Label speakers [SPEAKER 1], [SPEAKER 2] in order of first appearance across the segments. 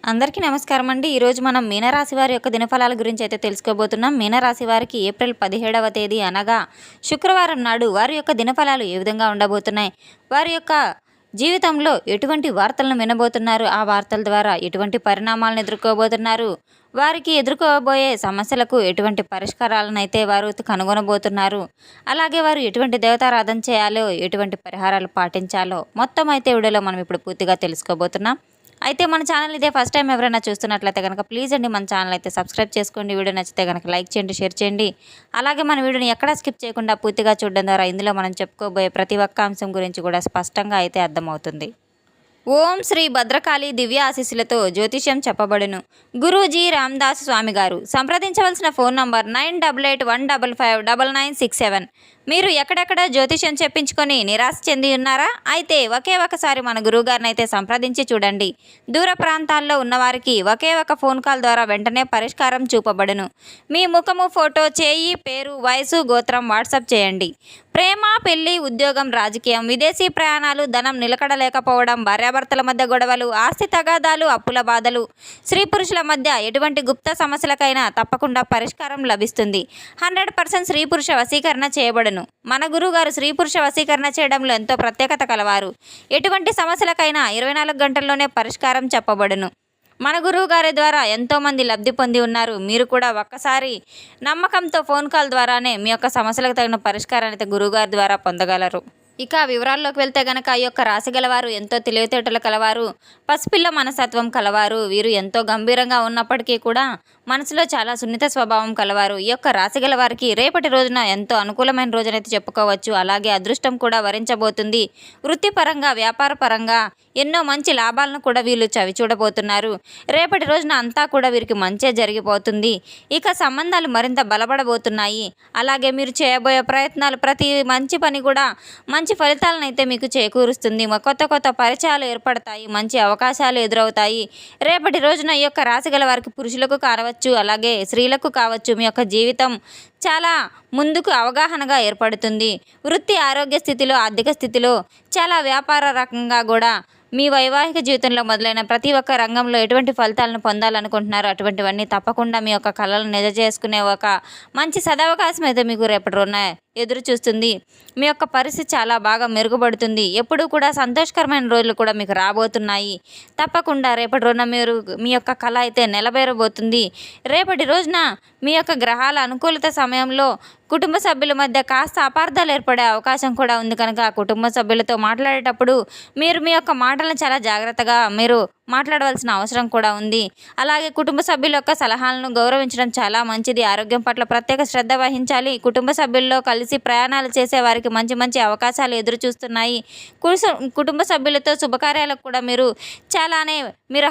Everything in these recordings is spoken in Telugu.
[SPEAKER 1] అందరికీ నమస్కారం అండి. ఈరోజు మనం మీనరాశి వారి యొక్క దినఫలాల గురించి అయితే తెలుసుకోబోతున్నాం. మీనరాశి వారికి ఏప్రిల్ 17వ తేదీ అనగా శుక్రవారం నాడు వారి యొక్క దినఫలాలు ఏ విధంగా ఉండబోతున్నాయి, వారి యొక్క జీవితంలో ఎటువంటి వార్తలను వినబోతున్నారు, ఆ వార్తల ద్వారా ఎటువంటి పరిణామాలను ఎదుర్కోబోతున్నారు, వారికి ఎదుర్కోబోయే సమస్యలకు ఎటువంటి పరిష్కారాలను అయితే వారు కనుగొనబోతున్నారు, అలాగే వారు ఎటువంటి దేవతారాధన చేయాలో, ఎటువంటి పరిహారాలు పాటించాలో మొత్తం అయితే వీడియోలో మనం ఇప్పుడు పూర్తిగా తెలుసుకోబోతున్నాం. అయితే మన ఛానల్ ఇదే ఫస్ట్ టైం ఎవరైనా చూస్తున్నట్లయితే కనుక ప్లీజ్ అండి మన ఛానల్ అయితే సబ్స్క్రైబ్ చేసుకోండి. వీడియో నచ్చితే కనుక లైక్ చేయండి, షేర్ చేయండి. అలాగే మన వీడియోని ఎక్కడా స్కిప్ చేయకుండా పూర్తిగా చూడడం ద్వారా ఇందులో మనం చెప్పుకోబోయే ప్రతి ఒక్క అంశం గురించి కూడా స్పష్టంగా అయితే అర్థమవుతుంది. ఓం శ్రీ భద్రకాళి దివ్య ఆశీస్సులతో జ్యోతిష్యం చెప్పబడును. గురూజీ రామదాస్ స్వామి గారు. సంప్రదించవలసిన ఫోన్ నంబర్ 9881559967. మీరు ఎక్కడెక్కడ జ్యోతిష్యం చెప్పించుకొని నిరాశ చెంది ఉన్నారా? అయితే ఒకే ఒకసారి మన గురువుగారిని అయితే సంప్రదించి చూడండి. దూర ప్రాంతాల్లో ఉన్నవారికి ఒకే ఒక ఫోన్ కాల్ ద్వారా వెంటనే పరిష్కారం చూపబడును. మీ ముఖము, ఫోటో, చేయి, పేరు, వయసు, గోత్రం వాట్సాప్ చేయండి. ప్రేమ, పెళ్లి, ఉద్యోగం, రాజకీయం, విదేశీ ప్రయాణాలు, ధనం నిలకడలేకపోవడం, భార్యాభర్తల మధ్య గొడవలు, ఆస్తి తగాదాలు, అప్పుల బాధలు, స్త్రీ పురుషుల మధ్య ఎటువంటి గుప్త సమస్యలకైనా తప్పకుండా పరిష్కారం లభిస్తుంది. 100% స్త్రీ పురుష వశీకరణ చేయబడును. మన గురువుగారు స్త్రీ పురుష వశీకరణ చేయడంలో ఎంతో ప్రత్యేకత కలవారు. ఎటువంటి సమస్యలకైనా 24 గంటల్లోనే పరిష్కారం చెప్పబడును. మన గురువు గారి ద్వారా ఎంతోమంది లబ్ధి పొంది ఉన్నారు. మీరు కూడా ఒక్కసారి నమ్మకంతో ఫోన్ కాల్ ద్వారానే మీ యొక్క సమస్యలకు తగిన పరిష్కారాన్ని అయితే గురువుగారి ద్వారా పొందగలరు. ఇక వివరాల్లోకి వెళ్తే గనక ఈ యొక్క రాశి గలవారు ఎంతో తెలివితేటలు కలవారు, పసిపిల్ల మనస్తత్వం కలవారు. వీరు ఎంతో గంభీరంగా ఉన్నప్పటికీ కూడా మనసులో చాలా సున్నిత స్వభావం కలవారు. ఈ యొక్క రాశి గలవారికి రేపటి రోజున ఎంతో అనుకూలమైన రోజునైతే చెప్పుకోవచ్చు. అలాగే అదృష్టం కూడా వరించబోతుంది. వృత్తిపరంగా, వ్యాపార పరంగా ఎన్నో మంచి లాభాలను కూడా వీళ్ళు చవి చూడబోతున్నారు. రేపటి రోజున అంతా కూడా వీరికి మంచే జరిగిపోతుంది. ఇక సంబంధాలు మరింత బలపడబోతున్నాయి. అలాగే మీరు చేయబోయే ప్రయత్నాలు ప్రతి మంచి పని కూడా మంచి ఫలితాలను అయితే మీకు చేకూరుస్తుంది. కొత్త కొత్త పరిచయాలు ఏర్పడతాయి, మంచి అవకాశాలు ఎదురవుతాయి. రేపటి రోజున ఈ యొక్క రాశి గల వారికి పురుషులకు కావచ్చు, అలాగే స్త్రీలకు కావచ్చు, మీ యొక్క జీవితం చాలా ముందుకు అవగాహనగా ఏర్పడుతుంది. వృత్తి, ఆరోగ్య స్థితిలో, ఆర్థిక స్థితిలో, చాలా వ్యాపార రకంగా కూడా మీ వైవాహిక జీవితంలో మొదలైన ప్రతి ఒక్క రంగంలో ఎటువంటి ఫలితాలను పొందాలనుకుంటున్నారో అటువంటివన్నీ తప్పకుండా మీ యొక్క కళలను నిజ చేసుకునే ఒక మంచి సదవకాశం అయితే మీకు రేపటి రోజున ఎదురు చూస్తుంది. మీ యొక్క పరిస్థితి చాలా బాగా మెరుగుపడుతుంది. ఎప్పుడూ కూడా సంతోషకరమైన రోజులు కూడా మీకు రాబోతున్నాయి. తప్పకుండా రేపటి రోజున మీరు మీ యొక్క కళ అయితే నెలవేరబోతుంది. రేపటి రోజున మీ యొక్క గ్రహాల అనుకూలత సమయంలో కుటుంబ సభ్యుల మధ్య కాస్త అపార్థాలు ఏర్పడే అవకాశం కూడా ఉంది. కనుక కుటుంబ సభ్యులతో మాట్లాడేటప్పుడు మీరు మీ యొక్క మాటలను చాలా జాగ్రత్తగా మీరు మాట్లాడవలసిన అవసరం కూడా ఉంది. అలాగే కుటుంబ సభ్యుల యొక్క సలహాలను గౌరవించడం చాలా మంచిది. ఆరోగ్యం పట్ల ప్రత్యేక శ్రద్ధ వహించాలి. కుటుంబ సభ్యుల్లో కలిసి ప్రయాణాలు చేసే వారికి మంచి మంచి అవకాశాలు ఎదురు చూస్తున్నాయి. కుటుంబ సభ్యులతో శుభకార్యాలకు కూడా మీరు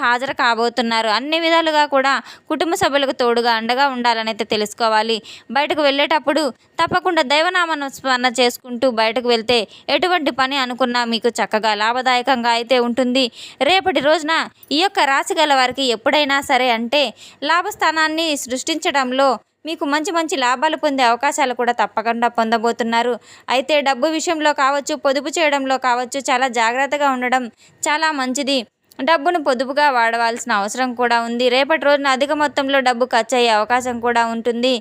[SPEAKER 1] హాజరు కాబోతున్నారు. అన్ని విధాలుగా కూడా కుటుంబ సభ్యులకు తోడుగా అండగా ఉండాలని అయితే తెలుసుకోవాలి. బయటకు వెళ్ళేటప్పుడు తప్పకుండా దైవనామను స్మరణ చేసుకుంటూ బయటకు వెళ్తే ఎటువంటి పని అనుకున్నా మీకు చక్కగా లాభదాయకంగా అయితే ఉంటుంది. రేపటి రోజున ఈ యొక్క రాశి గల వారికి ఎప్పుడైనా సరే అంటే లాభస్థానాన్ని సృష్టించడంలో మీకు మంచి మంచి లాభాలు పొందే అవకాశాలు కూడా తప్పకుండా పొందబోతున్నారు. అయితే డబ్బు విషయంలో కావచ్చు, పొదుపు చేయడంలో కావచ్చు, చాలా జాగ్రత్తగా ఉండడం చాలా మంచిది. డబ్బును పొదుపుగా వాడవలసిన అవసరం కూడా ఉంది. రేపటి రోజున అధిక మొత్తంలో డబ్బు ఖర్చు అయ్యే అవకాశం కూడా ఉంటుంది.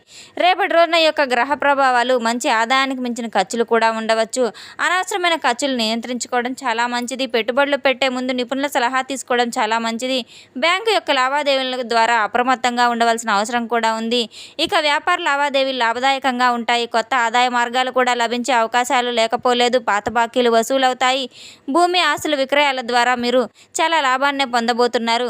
[SPEAKER 1] రేపటి రోజున యొక్క గ్రహ ప్రభావాలు మంచి ఆదాయానికి మించిన ఖర్చులు కూడా ఉండవచ్చు. అనవసరమైన ఖర్చులు నియంత్రించుకోవడం చాలా మంచిది. పెట్టుబడులు పెట్టే ముందు నిపుణుల సలహా తీసుకోవడం చాలా మంచిది. బ్యాంకు యొక్క లావాదేవీల ద్వారా అప్రమత్తంగా ఉండవలసిన అవసరం కూడా ఉంది. ఇక వ్యాపార లావాదేవీలు లాభదాయకంగా ఉంటాయి. కొత్త ఆదాయ మార్గాలు కూడా లభించే అవకాశాలు లేకపోలేదు. పాత బాకీలు వసూలవుతాయి. భూమి, ఆస్తుల విక్రయాల ద్వారా మీరు చాలా లాభాన్ని పొందబోతున్నారు.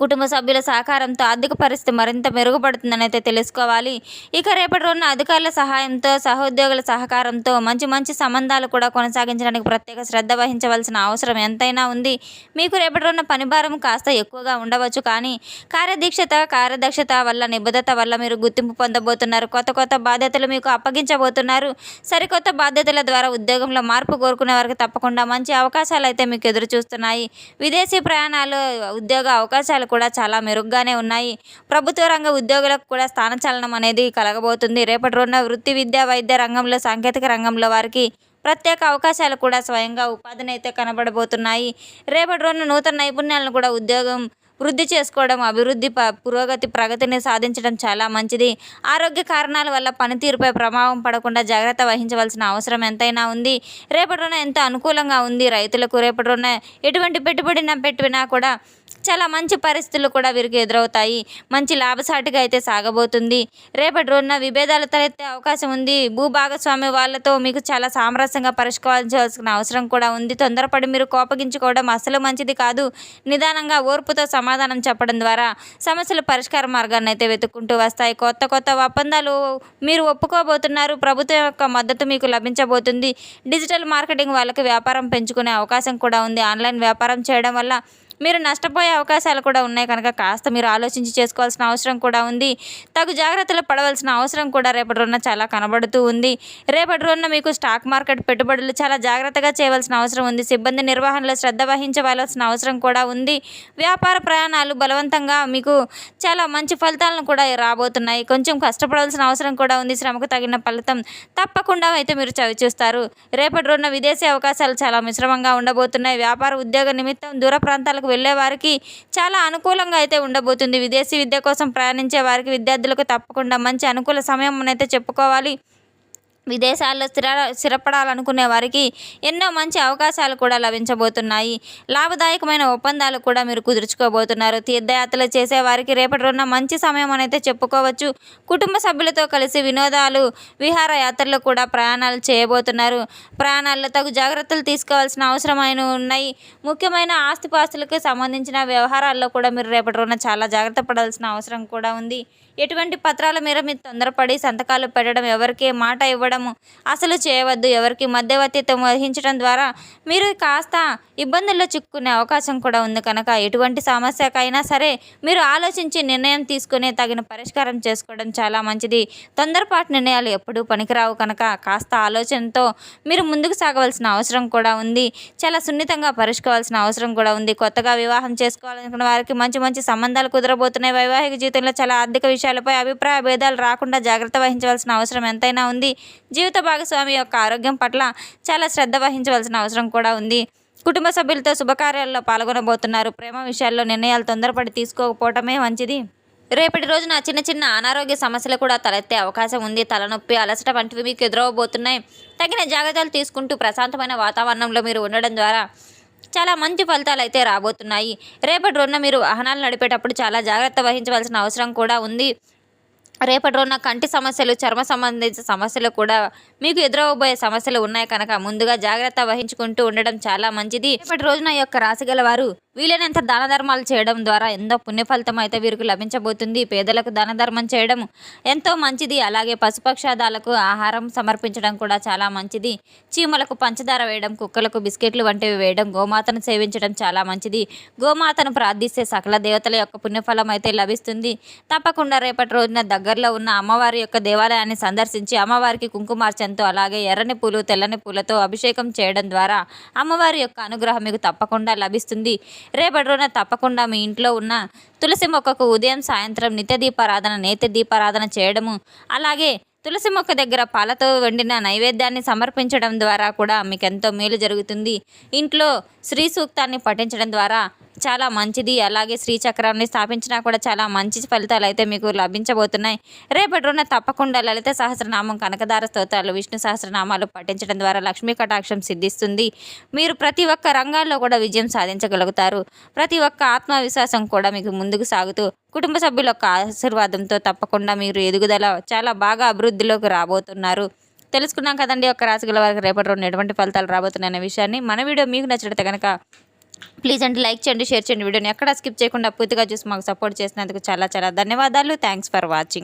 [SPEAKER 1] కుటుంబ సభ్యుల సహకారంతో ఆర్థిక పరిస్థితి మరింత మెరుగుపడుతుందని అయితే తెలుసుకోవాలి. ఇక రేపటి రోజున అధికారుల సహాయంతో, సహోద్యోగుల సహకారంతో మంచి మంచి సంబంధాలు కూడా కొనసాగించడానికి ప్రత్యేక శ్రద్ధ వహించవలసిన అవసరం ఎంతైనా ఉంది. మీకు రేపటి రోజున పనిభారం కాస్త ఎక్కువగా ఉండవచ్చు. కానీ కార్యదక్షత వల్ల, నిబద్ధత వల్ల మీరు గుర్తింపు పొందబోతున్నారు. కొత్త కొత్త బాధ్యతలు మీకు అప్పగించబోతున్నారు. సరికొత్త బాధ్యతల ద్వారా ఉద్యోగంలో మార్పు కోరుకునే వారికి తప్పకుండా మంచి అవకాశాలు అయితే మీకు ఎదురు చూస్తున్నాయి. విదేశీ ప్రయాణాలు, ఉద్యోగ అవకాశాలు కూడా చాలా మెరుగ్గానే ఉన్నాయి. ప్రభుత్వ రంగ ఉద్యోగులకు కూడా స్థానచలనం అనేది కలగబోతుంది. రేపటి రోజున వృత్తి, విద్య, వైద్య రంగంలో, సాంకేతిక రంగంలో వారికి ప్రత్యేక అవకాశాలు కూడా స్వయంగా ఉపాధిని అయితే కనబడబోతున్నాయి. రేపటి రోజున నూతన నైపుణ్యాలను కూడా వృద్ధి చేసుకోవడం, అభివృద్ధి పురోగతి ప్రగతిని సాధించడం చాలా మంచిది. ఆరోగ్య కారణాల వల్ల పనితీరుపై ప్రభావం పడకుండా జాగ్రత్త వహించవలసిన అవసరం ఎంతైనా ఉంది. రేపటి రోజున ఎంతో అనుకూలంగా ఉంది రైతులకు. రేపటి రోజున ఎటువంటి పెట్టినా కూడా చాలా మంచి పరిస్థితులు కూడా వీరికి ఎదురవుతాయి. మంచి లాభసాటిగా అయితే సాగబోతుంది. రేపటి రోజున విభేదాలు తలెత్తే అవకాశం ఉంది. భూభాగస్వామి వాళ్ళతో మీకు చాలా సామరస్యంగా పరిష్కరించాల్సిన అవసరం కూడా ఉంది. తొందరపడి మీరు కోపగించుకోవడం అసలు మంచిది కాదు. నిదానంగా ఓర్పుతో సమాధానం చెప్పడం ద్వారా సమస్యల పరిష్కార మార్గాన్ని అయితే వెతుక్కుంటూ వస్తాయి. కొత్త ఒప్పందాలు మీరు ఒప్పుకోబోతున్నారు. ప్రభుత్వం యొక్క మద్దతు మీకు లభించబోతుంది. డిజిటల్ మార్కెటింగ్ వాళ్ళకి వ్యాపారం పెంచుకునే అవకాశం కూడా ఉంది. ఆన్లైన్ వ్యాపారం చేయడం వల్ల మీరు నష్టపోయే అవకాశాలు కూడా ఉన్నాయి కనుక కాస్త మీరు ఆలోచించి చేసుకోవాల్సిన అవసరం కూడా ఉంది. తగు జాగ్రత్తలు పడవలసిన అవసరం కూడా రేపటి రోజున చాలా కనబడుతూ ఉంది. రేపటి రోజున మీకు స్టాక్ మార్కెట్ పెట్టుబడులు చాలా జాగ్రత్తగా చేయవలసిన అవసరం ఉంది. సిబ్బంది నిర్వహణలో శ్రద్ధ వహించవలసిన అవసరం కూడా ఉంది. వ్యాపార ప్రయాణాలు బలవంతంగా మీకు చాలా మంచి ఫలితాలను కూడా రాబోతున్నాయి. కొంచెం కష్టపడవలసిన అవసరం కూడా ఉంది. శ్రమకు తగిన ఫలితం తప్పకుండా అయితే మీరు చవిచూస్తారు. రేపటి రోజున విదేశీ అవకాశాలు చాలా మిశ్రమంగా ఉండబోతున్నాయి. వ్యాపార ఉద్యోగ నిమిత్తం దూర ప్రాంతాలకు వెళ్ళే వారికి చాలా అనుకూలంగా అయితే ఉండబోతుంది. విదేశీ విద్య కోసం ప్రయాణించే వారికి విద్యార్థులకు తప్పకుండా మంచి అనుకూల సమయం అయితే చెప్పుకోవాలి. విదేశాల్లో స్థిరపడాలనుకునే వారికి ఎన్నో మంచి అవకాశాలు కూడా లభించబోతున్నాయి. లాభదాయకమైన ఒప్పందాలు కూడా మీరు కుదుర్చుకోబోతున్నారు. తీర్థయాత్రలు చేసేవారికి రేపటి రోజున మంచి సమయం అయితే చెప్పుకోవచ్చు. కుటుంబ సభ్యులతో కలిసి వినోదాలు, విహారయాత్రలు కూడా ప్రయాణాలు చేయబోతున్నారు. ప్రయాణాల్లో తగు జాగ్రత్తలు తీసుకోవాల్సిన అవసరమైన ఉన్నాయి. ముఖ్యమైన ఆస్తిపాస్తులకు సంబంధించిన వ్యవహారాల్లో కూడా మీరు రేపటి రోజున చాలా జాగ్రత్త పడాల్సిన అవసరం కూడా ఉంది. ఎటువంటి పత్రాల మీద మీరు తొందరపడి సంతకాలు పెట్టడం, ఎవరికి మాట ఇవ్వడము అసలు చేయవద్దు. ఎవరికి మధ్యవర్తిత్వం వహించడం ద్వారా మీరు కాస్త ఇబ్బందుల్లో చిక్కుకునే అవకాశం కూడా ఉంది కనుక ఎటువంటి సమస్యకైనా సరే మీరు ఆలోచించి నిర్ణయం తీసుకుని తగిన పరిష్కారం చేసుకోవడం చాలా మంచిది. తొందరపాటు నిర్ణయాలు ఎప్పుడూ పనికిరావు కనుక కాస్త ఆలోచనతో మీరు ముందుకు సాగవలసిన అవసరం కూడా ఉంది. చాలా సున్నితంగా పరిష్కరించాల్సిన అవసరం కూడా ఉంది. కొత్తగా వివాహం చేసుకోవాలనుకున్న వారికి మంచి సంబంధాలు కుదరబోతున్నాయి. వైవాహిక జీవితంలో చాలా ఆర్థిక విషయాలపై అభిప్రాయ భేదాలు రాకుండా జాగ్రత్త వహించవలసిన అవసరం ఎంతైనా ఉంది. జీవిత భాగస్వామి యొక్క ఆరోగ్యం పట్ల చాలా శ్రద్ధ వహించవలసిన అవసరం కూడా ఉంది. కుటుంబ సభ్యులతో శుభకార్యాల్లో పాల్గొనబోతున్నారు. ప్రేమ విషయాల్లో నిర్ణయాలు తొందరపడి తీసుకోకపోవటమే మంచిది. రేపటి రోజున చిన్న అనారోగ్య సమస్యలు కూడా తలెత్తే అవకాశం ఉంది. తలనొప్పి, అలసట వంటివి మీకు ఎదురవబోతున్నాయి. తగిన జాగ్రత్తలు తీసుకుంటూ ప్రశాంతమైన వాతావరణంలో మీరు ఉండడం ద్వారా చాలా మంచి ఫలితాలు అయితే రాబోతున్నాయి. రేపటి రోజున మీరు వాహనాలు నడిపేటప్పుడు చాలా జాగ్రత్త వహించవలసిన అవసరం కూడా ఉంది. రేపటి రోజున కంటి సమస్యలు, చర్మ సంబంధించిన సమస్యలు కూడా మీకు ఎదురవబోయే సమస్యలు ఉన్నాయి కనుక ముందుగా జాగ్రత్త వహించుకుంటూ ఉండడం చాలా మంచిది. రేపటి రోజున ఈ యొక్క రాశి గల వారు వీలైనంత దాన ధర్మాలు చేయడం ద్వారా ఎంతో పుణ్య ఫలితం అయితే వీరికి లభించబోతుంది. పేదలకు దాన ధర్మం చేయడం ఎంతో మంచిది. అలాగే పశుపక్షాదాలకు ఆహారం సమర్పించడం కూడా చాలా మంచిది. చీమలకు పంచదార వేయడం, కుక్కలకు బిస్కెట్లు వంటివి వేయడం, గోమాతను సేవించడం చాలా మంచిది. గోమాతను ప్రార్థిస్తే సకల దేవతల యొక్క పుణ్యఫలం అయితే లభిస్తుంది. తప్పకుండా రేపటి రోజున దగ్గరలో ఉన్న అమ్మవారి యొక్క దేవాలయాన్ని సందర్శించి అమ్మవారికి కుంకుమార్చనతో అలాగే ఎర్రని పూలు, తెల్లని పూలతో అభిషేకం చేయడం ద్వారా అమ్మవారి యొక్క అనుగ్రహం మీకు తప్పకుండా లభిస్తుంది. రేపటి రోజున తప్పకుండా మీ ఇంట్లో ఉన్న తులసి మొక్కకు ఉదయం సాయంత్రం నేతి దీపారాధన చేయడము, అలాగే తులసి మొక్క దగ్గర పాలతో వండిన నైవేద్యాన్ని సమర్పించడం ద్వారా కూడా మీకు ఎంతో మేలు జరుగుతుంది. ఇంట్లో శ్రీ సూక్తాన్ని పఠించడం ద్వారా చాలా మంచిది. అలాగే శ్రీచక్రాన్ని స్థాపించినా కూడా చాలా మంచి ఫలితాలు అయితే మీకు లభించబోతున్నాయి. రేపటి రోజున తప్పకుండా లలిత సహస్రనామం, కనకదార స్తోత్రాలు, విష్ణు సహస్రనామాలు పఠించడం ద్వారా లక్ష్మీ కటాక్షం సిద్ధిస్తుంది. మీరు ప్రతి ఒక్క రంగాల్లో కూడా విజయం సాధించగలుగుతారు. ప్రతి ఒక్క ఆత్మవిశ్వాసం కూడా మీకు ముందుకు సాగుతూ కుటుంబ సభ్యుల యొక్క ఆశీర్వాదంతో తప్పకుండా మీరు ఎదుగుదల చాలా బాగా అభివృద్ధిలోకి రాబోతున్నారు. తెలుసుకున్నాం కదండి ఒక రాశి గల వారికి రేపటి రోజున ఎటువంటి ఫలితాలు రాబోతున్నాయనే విషయాన్ని. మన వీడియో మీకు నచ్చినట్లయితే కనుక ప్లీజ్ లైక్ చేయండి, షేర్ చేయండి. వీడియోని ఎక్కడ స్కిప్ చేయకుండా పూర్తిగా చూసి మాకు సపోర్ట్ చేసినందుకు చాలా ధన్యవాదాలు. Thanks for watching.